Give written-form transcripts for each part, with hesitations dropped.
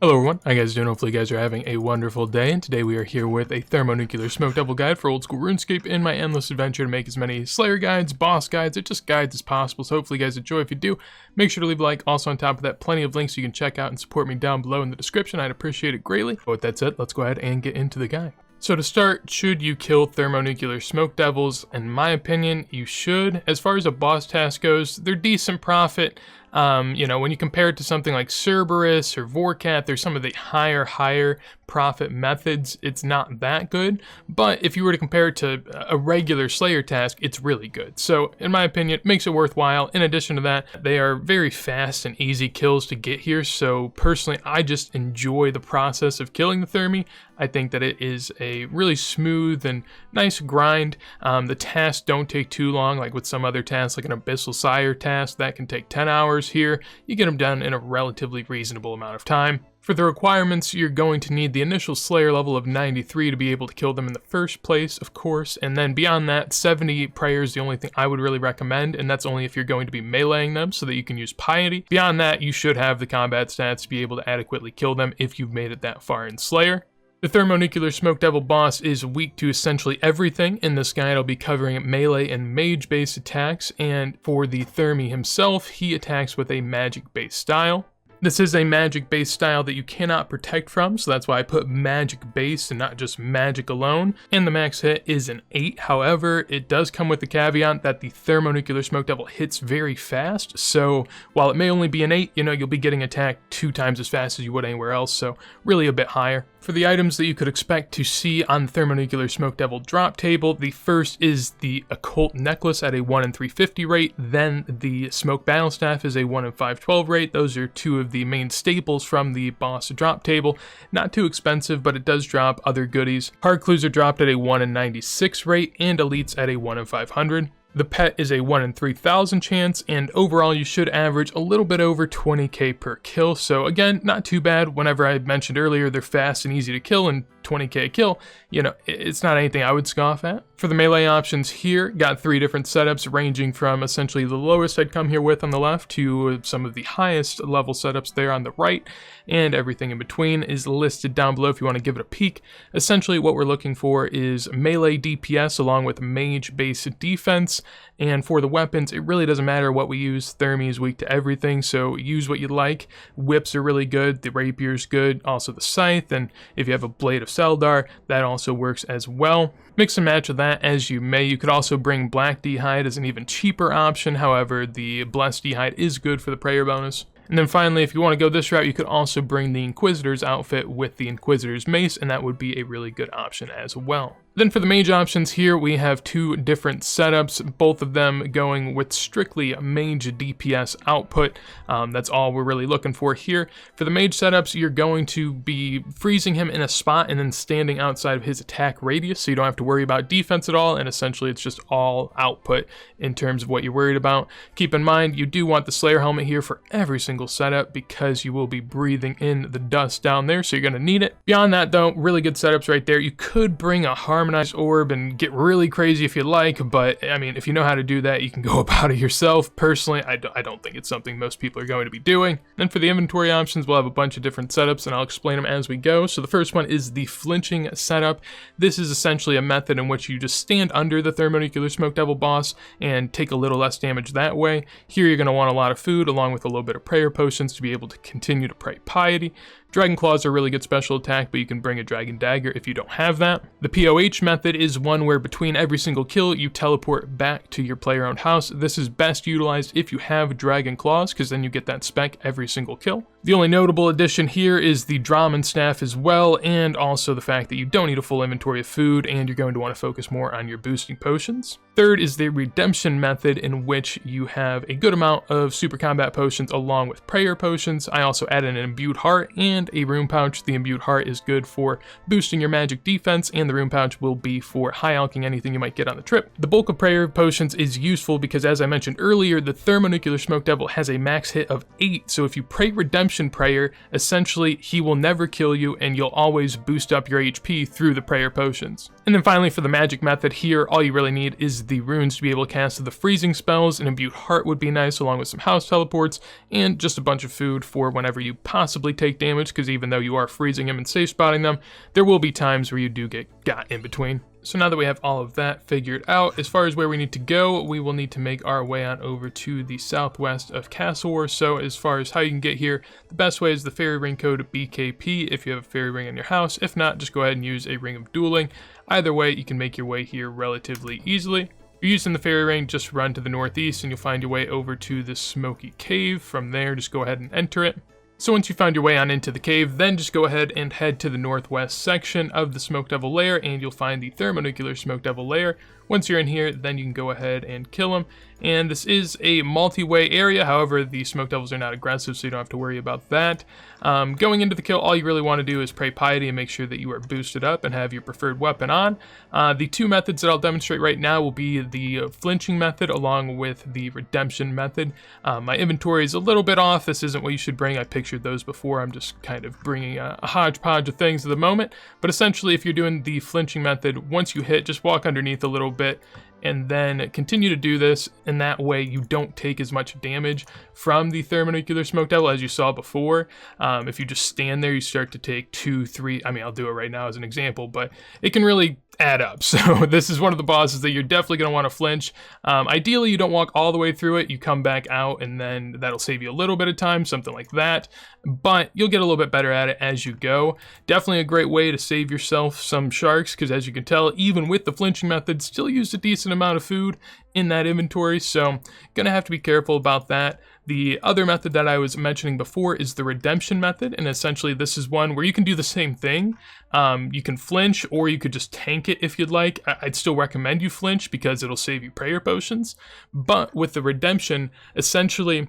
Hello everyone, how you guys doing? Hopefully you guys are having a wonderful day, and today we are here with a Thermonuclear Smoke Devil guide for old school RuneScape in my endless adventure to make as many Slayer guides, boss guides, or just guides as possible. So hopefully you guys enjoy. If you do, make sure to leave a like. Also on top of that, plenty of links you can check out and support me down below in the description. I'd appreciate it greatly. But with that said, let's go ahead and get into the guide. So to start, should you kill Thermonuclear Smoke Devils? In my opinion, you should. As far as a boss task goes, they're decent profit. You know, when you compare it to something like Cerberus or Vorkat, there's some of the higher profit methods. It's not that good, but if you were to compare it to a regular Slayer task, it's really good. So in my opinion, it makes it worthwhile. In addition to that, they are very fast and easy kills to get here. So personally, I just enjoy the process of killing the Thermi. I think that it is a really smooth and nice grind. The tasks don't take too long, like with some other tasks, like an Abyssal Sire task that can take 10 hours. Here, you get them done in a relatively reasonable amount of time. For the requirements, you're going to need the initial Slayer level of 93 to be able to kill them in the first place, of course, and then beyond that, 70 prayer is the only thing I would really recommend, and that's only if you're going to be meleeing them so that you can use piety. Beyond that, you should have the combat stats to be able to adequately kill them if you've made it that far in Slayer. The Thermonuclear Smoke Devil boss is weak to essentially everything. In this guide, I'll be covering melee and mage-based attacks, and for the Thermi himself, he attacks with a magic-based style. This is a magic-based style that you cannot protect from, so that's why I put magic-based and not just magic alone. And the max hit is an 8, however, it does come with the caveat that the Thermonuclear Smoke Devil hits very fast, so while it may only be an 8, you know, you'll be getting attacked 2 times as fast as you would anywhere else, so really a bit higher. For the items that you could expect to see on the Thermonuclear Smoke Devil drop table, the first is the Occult Necklace at a 1 in 350 rate, then the Smoke Battle Staff is a 1 in 512 rate. Those are two of the main staples from the boss drop table. Not too expensive, but it does drop other goodies. Hard Clues are dropped at a 1 in 96 rate, and Elites at a 1 in 500. The pet is a 1 in 3,000 chance, and overall you should average a little bit over 20k per kill, so again, not too bad. Whenever I mentioned earlier they're fast and easy to kill, and 20k a kill, you know, it's not anything I would scoff at. For the melee options here, got 3 different setups ranging from essentially the lowest I'd come here with on the left to some of the highest level setups there on the right, and everything in between is listed down below if you want to give it a peek. Essentially what we're looking for is melee DPS along with mage-based defense, and for the weapons, it really doesn't matter what we use. Thermi is weak to everything, so use what you like. Whips are really good, the rapier's good, also the scythe, and if you have a blade of Seldar, that also works as well. Mix and match with that as you may. You could also bring Black D'hide as an even cheaper option, however, the Blessed D'hide is good for the prayer bonus. And then finally, if you want to go this route, you could also bring the Inquisitor's outfit with the Inquisitor's mace, and that would be a really good option as well. Then for the mage options here, we have 2 different setups, both of them going with strictly mage DPS output. That's all we're really looking for here. For the mage setups, you're going to be freezing him in a spot and then standing outside of his attack radius, so you don't have to worry about defense at all, and essentially it's just all output in terms of what you're worried about. Keep in mind, you do want the Slayer helmet here for every single setup because you will be breathing in the dust down there, so you're going to need it. Beyond that though, really good setups right there. You could bring a Harmonized Orb and get really crazy if you like, but I mean, if you know how to do that, you can go about it yourself. Personally, I don't think it's something most people are going to be doing. Then for the inventory options, we'll have a bunch of different setups and I'll explain them as we go. So the first one is the Flinching setup. This is essentially a method in which you just stand under the Thermonuclear Smoke Devil boss and take a little less damage that way. Here you're going to want a lot of food along with a little bit of prayer potions to be able to continue to pray piety. Dragon Claws are a really good special attack, but you can bring a Dragon Dagger if you don't have that. The POH method is one where between every single kill, you teleport back to your player-owned house. This is best utilized if you have Dragon Claws, because then you get that spec every single kill. The only notable addition here is the Draman Staff as well, and also the fact that you don't need a full inventory of food, and you're going to want to focus more on your boosting potions. Third is the Redemption method, in which you have a good amount of super combat potions along with prayer potions. I also added an Imbued Heart and a Rune Pouch. The Imbued Heart is good for boosting your magic defense, and the Rune Pouch will be for high alching anything you might get on the trip. The bulk of prayer potions is useful because, as I mentioned earlier, the Thermonuclear Smoke Devil has a max hit of 8, so if you pray Redemption redemption prayer, essentially he will never kill you and you'll always boost up your HP through the prayer potions. And then finally, for the magic method here, all you really need is the runes to be able to cast the freezing spells. An imbued heart would be nice, along with some house teleports and just a bunch of food for whenever you possibly take damage, because even though you are freezing them and safe spotting them, there will be times where you do get got in between. So now that we have all of that figured out, as far as where we need to go, we will need to make our way on over to the southwest of Castle War. So as far as how you can get here, the best way is the fairy ring code BKP if you have a fairy ring in your house. If not, just go ahead and use a ring of dueling. Either way, you can make your way here relatively easily. If you're using the fairy ring, just run to the northeast and you'll find your way over to the smoky cave. From there, just go ahead and enter it. So once you found your way on into the cave, then just go ahead and head to the northwest section of the Smoke Devil lair and you'll find the Thermonuclear Smoke Devil lair. Once you're in here, then you can go ahead and kill him. And this is a multi-way area, however, the Smoke Devils are not aggressive, so you don't have to worry about that. Going into the kill, all you really want to do is pray piety and make sure that you are boosted up and have your preferred weapon on. The two methods that I'll demonstrate right now will be the Flinching Method along with the Redemption Method. My inventory is a little bit off. This isn't what you should bring. I pictured those before. I'm just kind of bringing a hodgepodge of things at the moment. But essentially, if you're doing the Flinching Method, once you hit, just walk underneath a little bit and then continue to do this, and that way you don't take as much damage from the Thermonuclear Smoke Devil as you saw before. If you just stand there, you start to take 2, 3, I mean, I'll do it right now as an example, but it can really add up. So this is one of the bosses that you're definitely going to want to flinch. Ideally, you don't walk all the way through it, you come back out, and then that'll save you a little bit of time, something like that, but you'll get a little bit better at it as you go. Definitely a great way to save yourself some sharks, because as you can tell, even with the flinching method, still used a decent amount of food in that inventory, so gonna have to be careful about that. The other method that I was mentioning before is the Redemption Method, and essentially this is one where you can do the same thing. You can flinch, or you could just tank it if you'd like. I'd still recommend you flinch because it'll save you prayer potions, but with the Redemption, essentially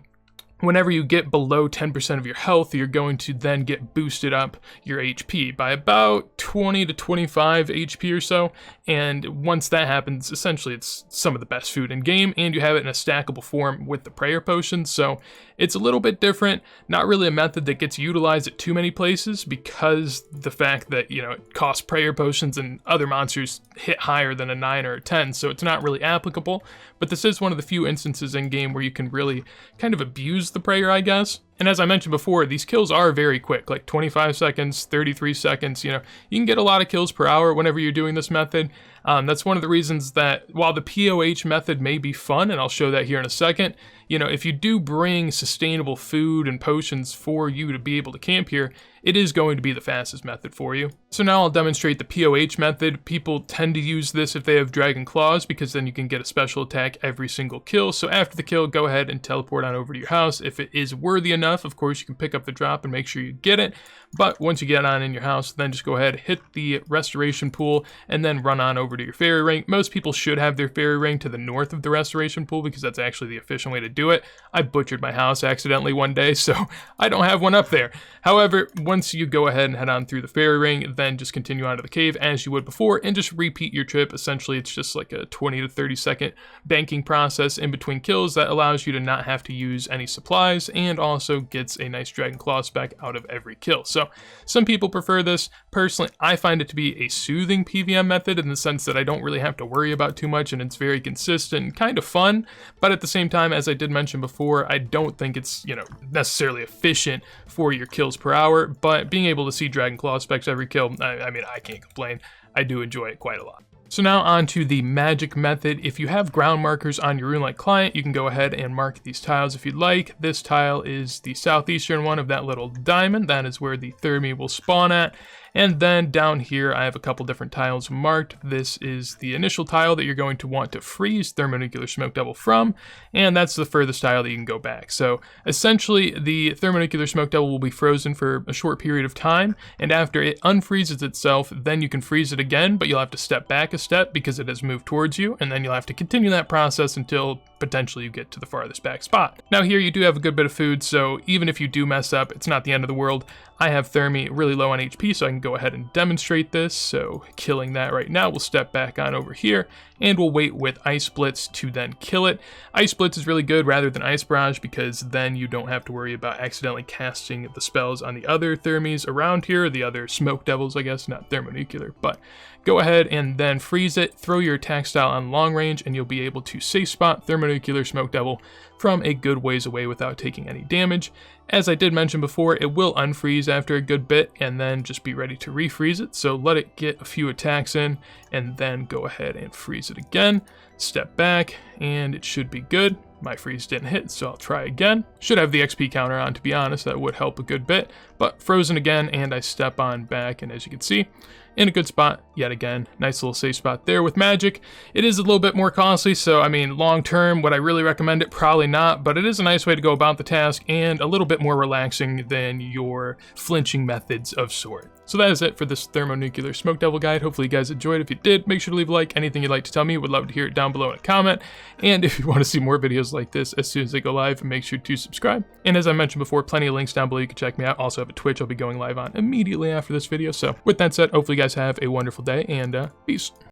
whenever you get below 10% of your health, you're going to then get boosted up your HP by about 20 to 25 HP or so. And once that happens, essentially it's some of the best food in game, and you have it in a stackable form with the prayer potions. So it's a little bit different, not really a method that gets utilized at too many places, because the fact that, you know, it costs prayer potions and other monsters hit higher than a 9 or a 10, so it's not really applicable. But this is one of the few instances in game where you can really kind of abuse the prayer, I guess. And as I mentioned before, these kills are very quick, like 25 seconds, 33 seconds, you know, you can get a lot of kills per hour whenever you're doing this method. That's one of the reasons that while the POH method may be fun, and I'll show that here in a second, you know, if you do bring sustainable food and potions for you to be able to camp here, it is going to be the fastest method for you. So now I'll demonstrate the POH method. People tend to use this if they have Dragon Claws, because then you can get a special attack every single kill. So after the kill, go ahead and teleport on over to your house. If it is worthy enough, of course, you can pick up the drop and make sure you get it. But once you get on in your house, then just go ahead, hit the restoration pool, and then run on over to your fairy ring. Most people should have their fairy ring to the north of the restoration pool, because that's actually the efficient way to do it. I butchered my house accidentally one day, so I don't have one up there. However, once you go ahead and head on through the fairy ring, then just continue on to the cave as you would before, and just repeat your trip. Essentially, it's just like a 20 to 30 second banking process in between kills that allows you to not have to use any supplies, and also gets a nice Dragon Claw spec out of every kill. So some people prefer this. Personally, I find it to be a soothing PvM method in the sense that I don't really have to worry about too much, and it's very consistent and kind of fun. But at the same time, as I did mention before, I don't think it's, you know, necessarily efficient for your kills per hour, but being able to see Dragon Claw specs every kill, I mean, I can't complain. I do enjoy it quite a lot. So now on to the magic method. If you have ground markers on your RuneLite client, you can go ahead and mark these tiles if you'd like. This tile is the southeastern one of that little diamond. That is where the Thermi will spawn at. And then down here, I have a couple different tiles marked. This is the initial tile that you're going to want to freeze Thermonuclear Smoke Devil from, and that's the furthest tile that you can go back. So essentially, the Thermonuclear Smoke Devil will be frozen for a short period of time, and after it unfreezes itself, then you can freeze it again, but you'll have to step back a step because it has moved towards you, and then you'll have to continue that process until potentially you get to the farthest back spot. Now here you do have a good bit of food, so even if you do mess up, it's not the end of the world. I have Thermi really low on HP, so I can go ahead and demonstrate this. So killing that right now, we'll step back on over here, and we'll wait with Ice Blitz to then kill it. Ice Blitz is really good rather than Ice Barrage, because then you don't have to worry about accidentally casting the spells on the other Thermies around here, the other Smoke Devils, I guess, not Thermonuclear, but go ahead and then freeze it, throw your attack style on long range, and you'll be able to safe spot Thermonuclear Smoke Devil from a good ways away without taking any damage. As I did mention before, it will unfreeze after a good bit, and then just be ready to refreeze it. So let it get a few attacks in, and then go ahead and freeze it again. Step back, and it should be good. My freeze didn't hit, so I'll try again. Should have the XP counter on, to be honest, that would help a good bit. But frozen again, and I step on back, and as you can see, in a good spot yet again. Nice little safe spot there with magic. It is a little bit more costly, so I mean, long term, would I really recommend it? Probably not, but it is a nice way to go about the task and a little bit more relaxing than your flinching methods of sort. So that is it for this Thermonuclear Smoke Devil guide. Hopefully you guys enjoyed. If you did, make sure to leave a like. Anything you'd like to tell me, would love to hear it down below in a comment. And if you want to see more videos like this as soon as they go live, make sure to subscribe. And as I mentioned before, plenty of links down below. You can check me out. Also have a Twitch I'll be going live on immediately after this video. So with that said, hopefully you guys have a wonderful day, and peace.